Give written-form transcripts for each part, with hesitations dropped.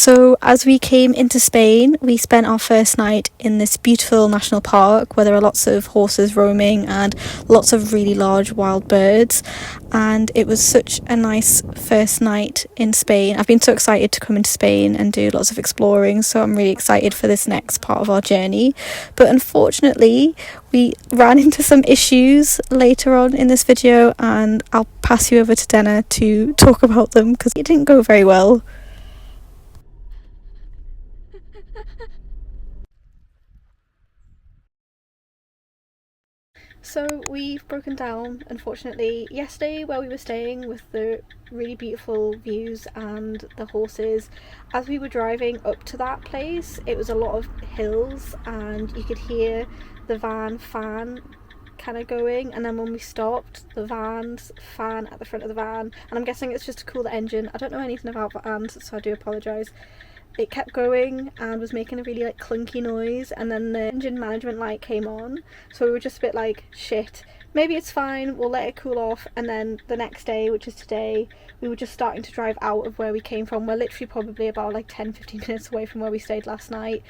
So as we came into Spain, we spent our first night in this beautiful national park where there are lots of horses roaming and lots of really large wild birds, and it was such a nice first night in Spain. I've been so excited to come into Spain and do lots of exploring, so I'm really excited for this next part of our journey. But unfortunately, we ran into some issues later on in this video, and I'll pass you over to Denna to talk about them because it didn't go very well. So we've broken down, unfortunately, yesterday where we were staying with the really beautiful views and the horses. As we were driving up to that place, it was a lot of hills and you could hear the van fan kind of going, and then when we stopped, the van's fan at the front of the van, and I'm guessing it's just to cool the engine. I don't know anything about vans, so I do apologise. It kept going and was making a really like clunky noise, and then the engine management light came on, so we were just a bit like, shit, maybe it's fine, we'll let it cool off. And then the next day, which is today, we were just starting to drive out of where we came from. We're literally probably about like 10-15 minutes away from where we stayed last night.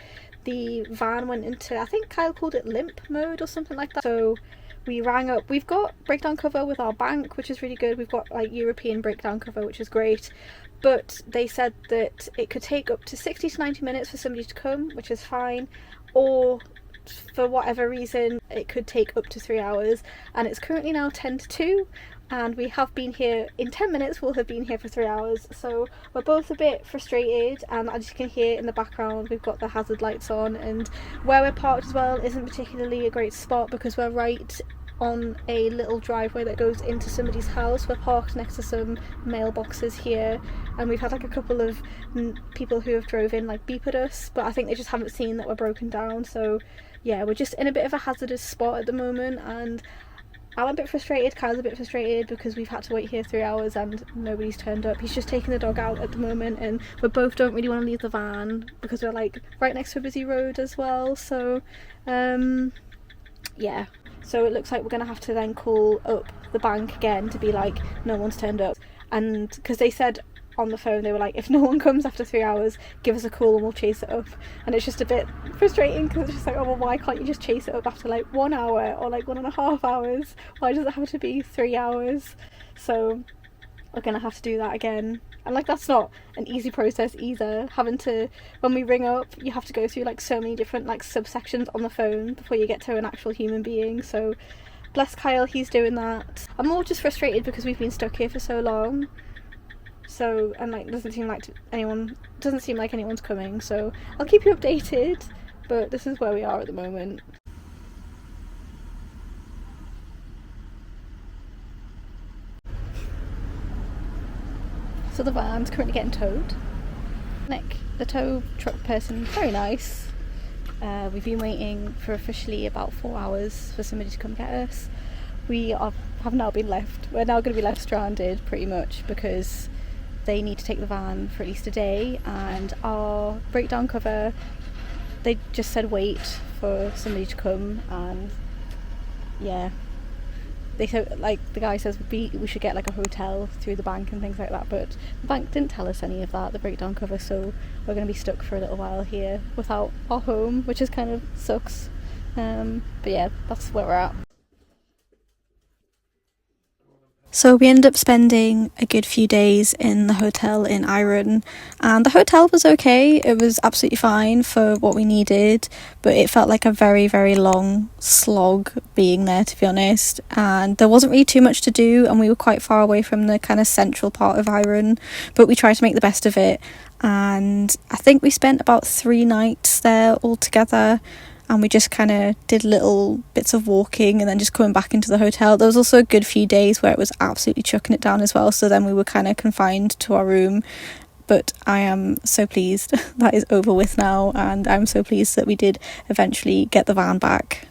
The van went into, I think Kyle called it limp mode or something like that, so we rang up. We've got breakdown cover with our bank, which is really good. We've got like European breakdown cover, which is great, but they said that it could take up to 60 to 90 minutes for somebody to come, which is fine, or for whatever reason it could take up to 3 hours. And it's currently now 10 to 2 and we have been here in 10 minutes. We'll have been here for 3 hours, so we're both a bit frustrated. And as you can hear in the background, we've got the hazard lights on, and where we're parked as well isn't particularly a great spot because we're right on a little driveway that goes into somebody's house. We're parked next to some mailboxes here, and we've had like a couple of people who have drove in like beep at us, but I think they just haven't seen that we're broken down. So yeah, we're just in a bit of a hazardous spot at the moment, and I'm a bit frustrated, Kyle's a bit frustrated because we've had to wait here 3 hours and nobody's turned up. He's just taking the dog out at the moment, and we both don't really want to leave the van because we're like right next to a busy road as well. So yeah, so it looks like we're gonna have to then call up the bank again to be like, no one's turned up. And because they said on the phone, they were like, if no one comes after 3 hours, give us a call and we'll chase it up. And it's just a bit frustrating because it's just like, oh well, why can't you just chase it up after like 1 hour or like 1.5 hours? Why does it have to be 3 hours? So we're gonna have to do that again, and like that's not an easy process either, having to, when we ring up, you have to go through like so many different like subsections on the phone before you get to an actual human being. So bless Kyle, he's doing that. I'm more just frustrated because we've been stuck here for so long, so, and like doesn't seem like anyone's coming, so I'll keep you updated, but this is where we are at the moment. So the van's currently getting towed. Nick, the tow truck person, very nice. We've been waiting for officially about 4 hours for somebody to come get us. We have now been left, we're now going to be left stranded pretty much because they need to take the van for at least a day, and our breakdown cover, they just said wait for somebody to come. And yeah, they said, like, the guy says we should get like a hotel through the bank and things like that, but the bank didn't tell us any of that, the breakdown cover, so we're going to be stuck for a little while here without our home, which is kind of sucks. But yeah, that's where we're at. So we ended up spending a good few days in the hotel in Iron, and the hotel was okay. It was absolutely fine for what we needed, but it felt like a very, very long slog being there, to be honest. And there wasn't really too much to do, and we were quite far away from the kind of central part of Iron, but we tried to make the best of it. And I think we spent about 3 nights there altogether, and we just kind of did little bits of walking and then just coming back into the hotel. There was also a good few days where it was absolutely chucking it down as well, so then we were kind of confined to our room. But I am so pleased that is over with now, and I'm so pleased that we did eventually get the van back.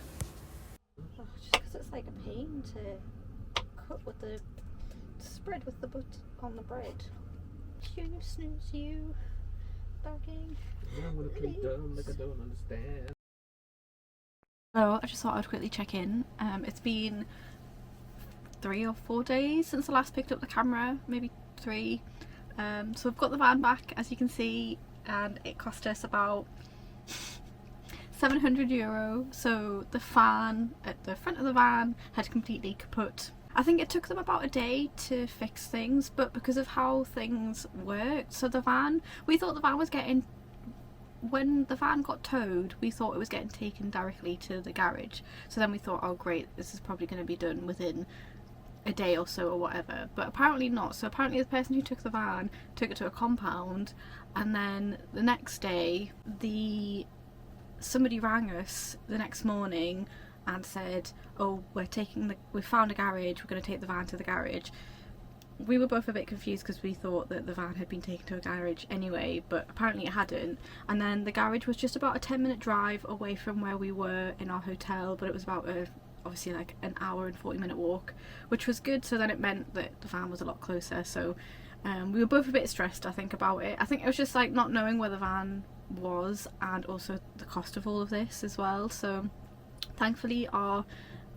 Just because it's like a pain to cut with the spread with the butter on the bread. Snooze you, barking. I'm gonna play dumb like I don't understand. So I just thought I'd quickly check in. It's been 3 or 4 days since I last picked up the camera, maybe 3. So we've got the van back, as you can see. and it cost us about €700. So the fan at the front of the van had completely kaput. I think it took them about a day to fix things, but because of how things worked, so the van, we thought the van was getting, when the van got towed, we thought it was getting taken directly to the garage. So then we thought, oh great, this is probably going to be done within a day or so or whatever, but apparently not. So apparently the person who took the van took it to a compound, and then the next day somebody rang us the next morning and said, oh, we found a garage, we're going to take the van to the garage. We were both a bit confused because we thought that the van had been taken to a garage anyway, but apparently it hadn't. And then the garage was just about a 10-minute drive away from where we were in our hotel, but it was about obviously like an hour and 40-minute walk, which was good. So then it meant that the van was a lot closer. So we were both a bit stressed, I think, about it. I think it was just like not knowing where the van was, and also the cost of all of this as well. So thankfully our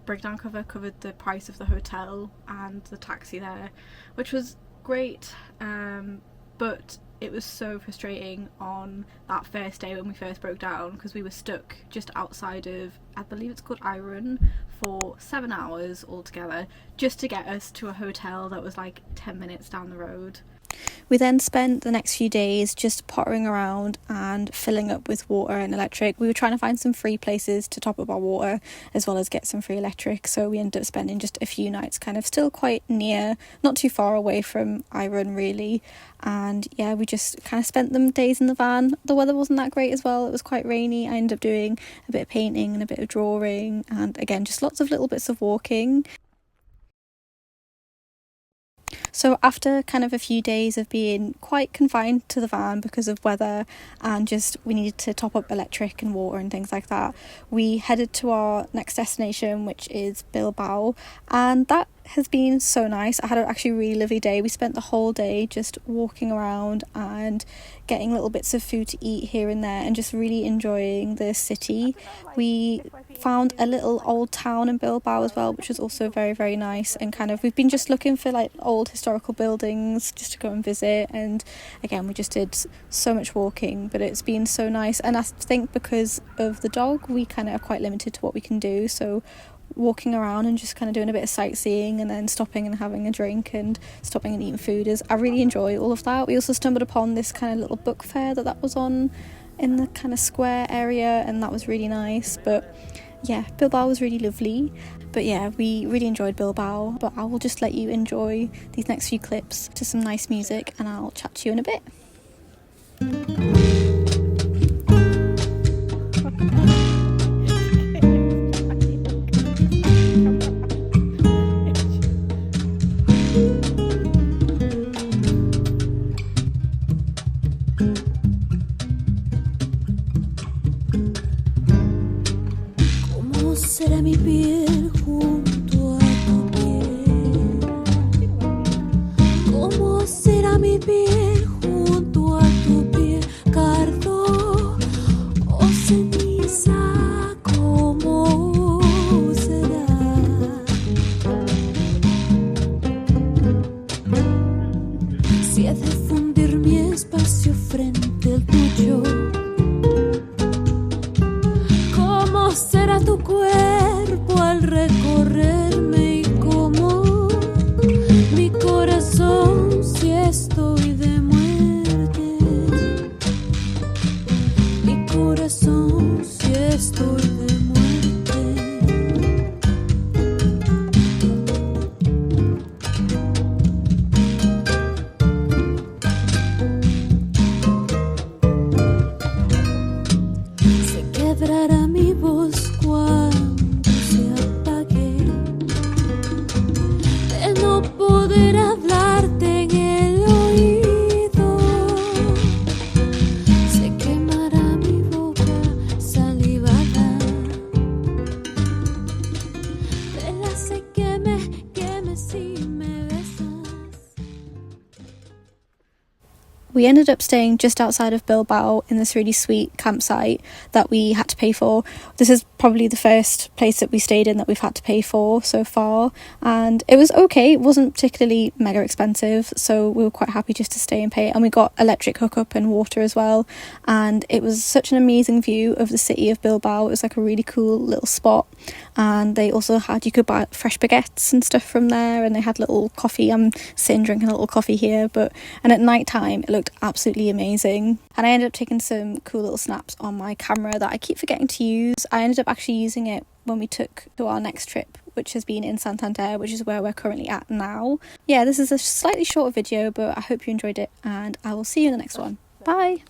breakdown cover covered the price of the hotel and the taxi there, which was great, but it was so frustrating on that first day when we first broke down, because we were stuck just outside of, I believe it's called Iron, for 7 hours altogether, just to get us to a hotel that was like 10 minutes down the road. We then spent the next few days just pottering around and filling up with water and electric. We were trying to find some free places to top up our water as well as get some free electric, so we ended up spending just a few nights kind of still quite near, not too far away from Iron really. And yeah, we just kind of spent them days in the van. The weather wasn't that great as well, it was quite rainy. I ended up doing a bit of painting and a bit of drawing, and again just lots of little bits of walking. So after kind of a few days of being quite confined to the van because of weather, and just we needed to top up electric and water and things like that, we headed to our next destination, which is Bilbao, and that has been so nice. I had an actually really lovely day. We spent the whole day just walking around and getting little bits of food to eat here and there and just really enjoying the city. We found a little old town in Bilbao as well, which was also very, very nice, and kind of we've been just looking for like old historical buildings just to go and visit, and again we just did so much walking, but it's been so nice. And I think because of the dog we kind of are quite limited to what we can do, so walking around and just kind of doing a bit of sightseeing and then stopping and having a drink and stopping and eating food I really enjoy all of that. We also stumbled upon this kind of little book fair that was on in the kind of square area, and that was really nice. But yeah, Bilbao was really lovely. But yeah, we really enjoyed Bilbao, but I will just let you enjoy these next few clips to some nice music, and I'll chat to you in a bit. Será mi piel junto a tu piel. ¿Cómo será mi piel junto a tu piel? Cardo o ceniza, ¿cómo será? Si he de fundir mi espacio frente al tuyo, ¿cómo será tu cuerpo al recorrerme? Y cómo mi corazón si estoy de muerte, mi corazón si estoy de muerte. Se quebrará mi voz cuando se apague, de no poder hablarte en el oído. Se quemará mi boca salivada, vela se queme si me besas. We ended up staying just outside of Bilbao in this really sweet campsite that we had to pay for. This is probably the first place that we stayed in that we've had to pay for so far, and it was okay. It wasn't particularly mega expensive, so we were quite happy just to stay and pay. And we got electric hookup and water as well, and it was such an amazing view of the city of Bilbao. It was like a really cool little spot, and they also had, you could buy fresh baguettes and stuff from there, and they had little coffee. I'm sitting drinking a little coffee here, and at night time it looked absolutely amazing. And I ended up taking some cool little snaps on my camera that I keep forgetting to use. I ended up actually using it when we took to our next trip, which has been in Santander, which is where we're currently at now. Yeah, this is a slightly shorter video, but I hope you enjoyed it, and I will see you in the next one. Bye!